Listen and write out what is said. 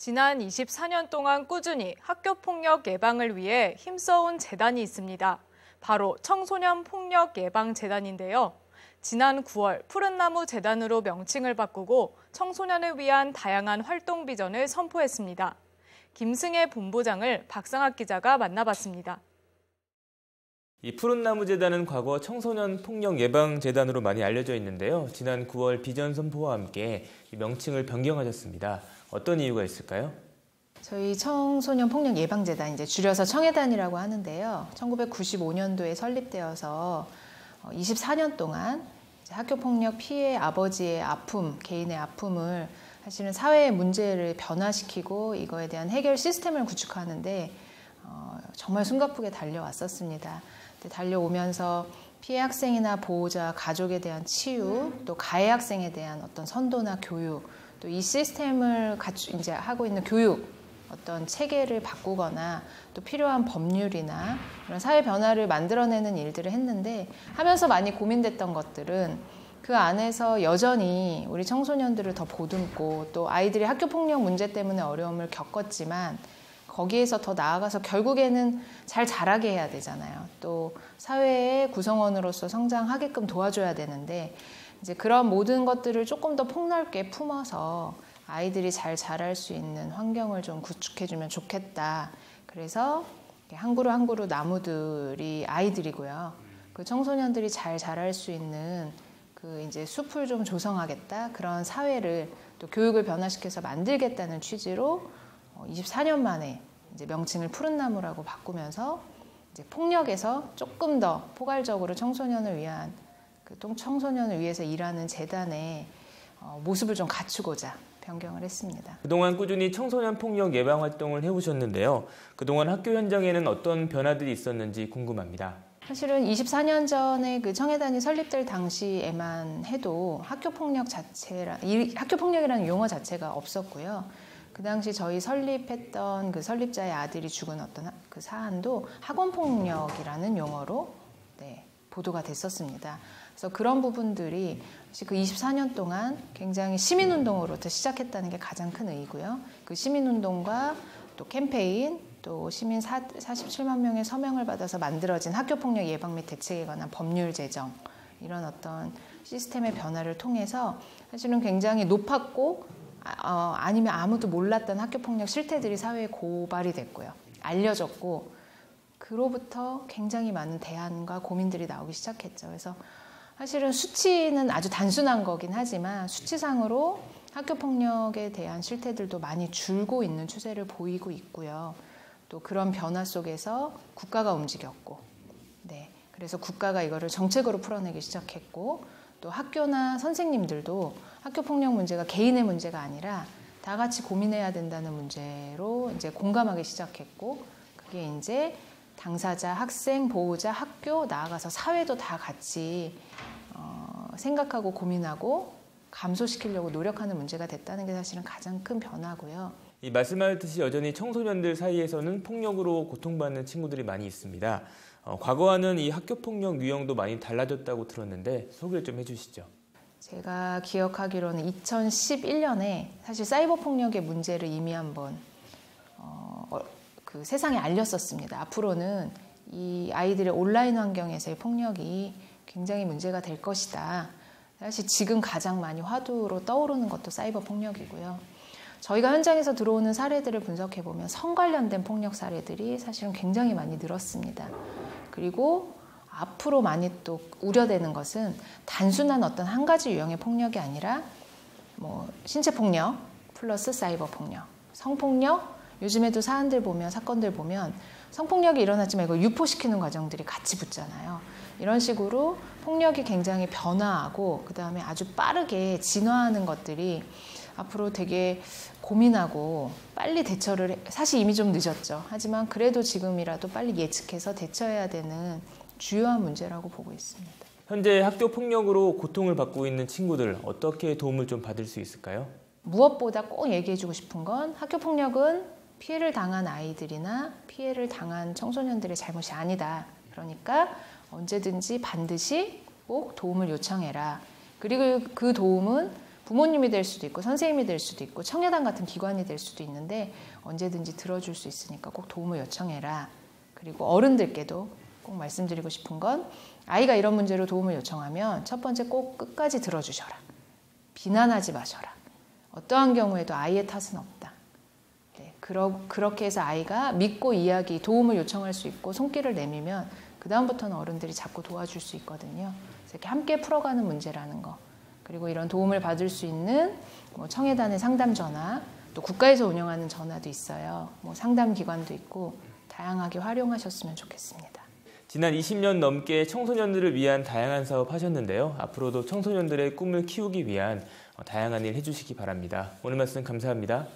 지난 24년 동안 꾸준히 학교폭력 예방을 위해 힘써온 재단이 있습니다. 바로 청소년폭력예방재단인데요. 지난 9월 푸른나무 재단으로 명칭을 바꾸고 청소년을 위한 다양한 활동 비전을 선포했습니다. 김승혜 본부장을 박상학 기자가 만나봤습니다. 이 푸른나무 재단은 과거 청소년 폭력 예방 재단으로 많이 알려져 있는데요. 지난 9월 비전 선포와 함께 명칭을 변경하셨습니다. 어떤 이유가 있을까요? 저희 청소년 폭력 예방 재단, 이제 줄여서 청예단이라고 하는데요. 1995년도에 설립되어서 24년 동안 학교 폭력 피해 아버지의 아픔, 개인의 아픔을 사실은 사회의 문제를 변화시키고 이거에 대한 해결 시스템을 구축하는데 정말 숨가쁘게 달려왔었습니다. 달려오면서 피해 학생이나 보호자, 가족에 대한 치유, 또 가해 학생에 대한 어떤 선도나 교육, 또 이 시스템을 이제 하고 있는 교육, 어떤 체계를 바꾸거나 또 필요한 법률이나 이런 사회 변화를 만들어내는 일들을 했는데, 하면서 많이 고민됐던 것들은 그 안에서 여전히 우리 청소년들을 더 보듬고, 또 아이들이 학교폭력 문제 때문에 어려움을 겪었지만 거기에서 더 나아가서 결국에는 잘 자라게 해야 되잖아요. 또 사회의 구성원으로서 성장하게끔 도와줘야 되는데, 이제 그런 모든 것들을 조금 더 폭넓게 품어서 아이들이 잘 자랄 수 있는 환경을 좀 구축해주면 좋겠다. 그래서 한 그루 한 그루 나무들이 아이들이고요. 그 청소년들이 잘 자랄 수 있는 그 이제 숲을 좀 조성하겠다. 그런 사회를 또 교육을 변화시켜서 만들겠다는 취지로 24년 만에 이제 명칭을 푸른나무라고 바꾸면서 이제 폭력에서 조금 더 포괄적으로 청소년을 위한 청소년을 위해서 일하는 재단의 모습을 좀 갖추고자 변경을 했습니다. 그동안 꾸준히 청소년 폭력 예방 활동을 해오셨는데요. 그동안 학교 현장에는 어떤 변화들이 있었는지 궁금합니다. 사실은 24년 전에 그 청예단이 설립될 당시에만 해도 학교폭력이라는 용어 자체가 없었고요. 그 당시 저희 설립했던 그 설립자의 아들이 죽은 어떤 그 사안도 학원폭력이라는 용어로 보도가 됐었습니다. 그래서 그런 부분들이 그 24년 동안 굉장히 시민운동으로부터 시작했다는 게 가장 큰 의의고요. 그 시민운동과 또 캠페인, 또 시민 47만 명의 서명을 받아서 만들어진 학교폭력 예방 및 대책에 관한 법률 제정, 이런 어떤 시스템의 변화를 통해서 사실은 굉장히 높았고 아니면 아무도 몰랐던 학교폭력 실태들이 사회에 고발이 됐고요. 알려졌고, 그로부터 굉장히 많은 대안과 고민들이 나오기 시작했죠. 그래서 사실은 수치는 아주 단순한 거긴 하지만 수치상으로 학교폭력에 대한 실태들도 많이 줄고 있는 추세를 보이고 있고요. 또 그런 변화 속에서 국가가 움직였고, 그래서 국가가 이거를 정책으로 풀어내기 시작했고, 또 학교나 선생님들도 학교폭력 문제가 개인의 문제가 아니라 다 같이 고민해야 된다는 문제로 이제 공감하기 시작했고, 그게 이제 당사자, 학생, 보호자, 학교, 나아가서 사회도 다 같이 생각하고 고민하고 감소시키려고 노력하는 문제가 됐다는 게 사실은 가장 큰 변화고요. 이 말씀하셨듯이 여전히 청소년들 사이에서는 폭력으로 고통받는 친구들이 많이 있습니다. 과거와는 이 학교폭력 유형도 많이 달라졌다고 들었는데 소개를 좀 해주시죠. 제가 기억하기로는 2011년에 사실 사이버 폭력의 문제를 이미 한번 그 세상에 알렸었습니다. 앞으로는 이 아이들의 온라인 환경에서의 폭력이 굉장히 문제가 될 것이다. 사실 지금 가장 많이 화두로 떠오르는 것도 사이버 폭력이고요. 저희가 현장에서 들어오는 사례들을 분석해보면 성 관련된 폭력 사례들이 사실은 굉장히 많이 늘었습니다. 그리고 앞으로 많이 또 우려되는 것은 단순한 어떤 한 가지 유형의 폭력이 아니라 신체 폭력 플러스 사이버 폭력, 성폭력, 요즘에도 사건들 보면 성폭력이 일어났지만 이걸 유포시키는 과정들이 같이 붙잖아요. 이런 식으로 폭력이 굉장히 변화하고 그다음에 아주 빠르게 진화하는 것들이 앞으로 되게 고민하고 빨리 대처를 사실 이미 좀 늦었죠. 하지만 그래도 지금이라도 빨리 예측해서 대처해야 되는 주요한 문제라고 보고 있습니다. 현재 학교 폭력으로 고통을 받고 있는 친구들 어떻게 도움을 좀 받을 수 있을까요? 무엇보다 꼭 얘기해주고 싶은 건 학교 폭력은 피해를 당한 아이들이나 피해를 당한 청소년들의 잘못이 아니다. 그러니까 언제든지 반드시 꼭 도움을 요청해라. 그리고 그 도움은 부모님이 될 수도 있고 선생님이 될 수도 있고 청해단 같은 기관이 될 수도 있는데 언제든지 들어줄 수 있으니까 꼭 도움을 요청해라. 그리고 어른들께도 꼭 말씀드리고 싶은 건 아이가 이런 문제로 도움을 요청하면 첫 번째 꼭 끝까지 들어주셔라. 비난하지 마셔라. 어떠한 경우에도 아이의 탓은 없다. 네, 그렇게 해서 아이가 믿고 도움을 요청할 수 있고 손길을 내밀면 그 다음부터는 어른들이 자꾸 도와줄 수 있거든요. 그래서 이렇게 함께 풀어가는 문제라는 거. 그리고 이런 도움을 받을 수 있는 청해단의 상담 전화, 또 국가에서 운영하는 전화도 있어요. 상담 기관도 있고 다양하게 활용하셨으면 좋겠습니다. 지난 20년 넘게 청소년들을 위한 다양한 사업 하셨는데요. 앞으로도 청소년들의 꿈을 키우기 위한 다양한 일 해주시기 바랍니다. 오늘 말씀 감사합니다.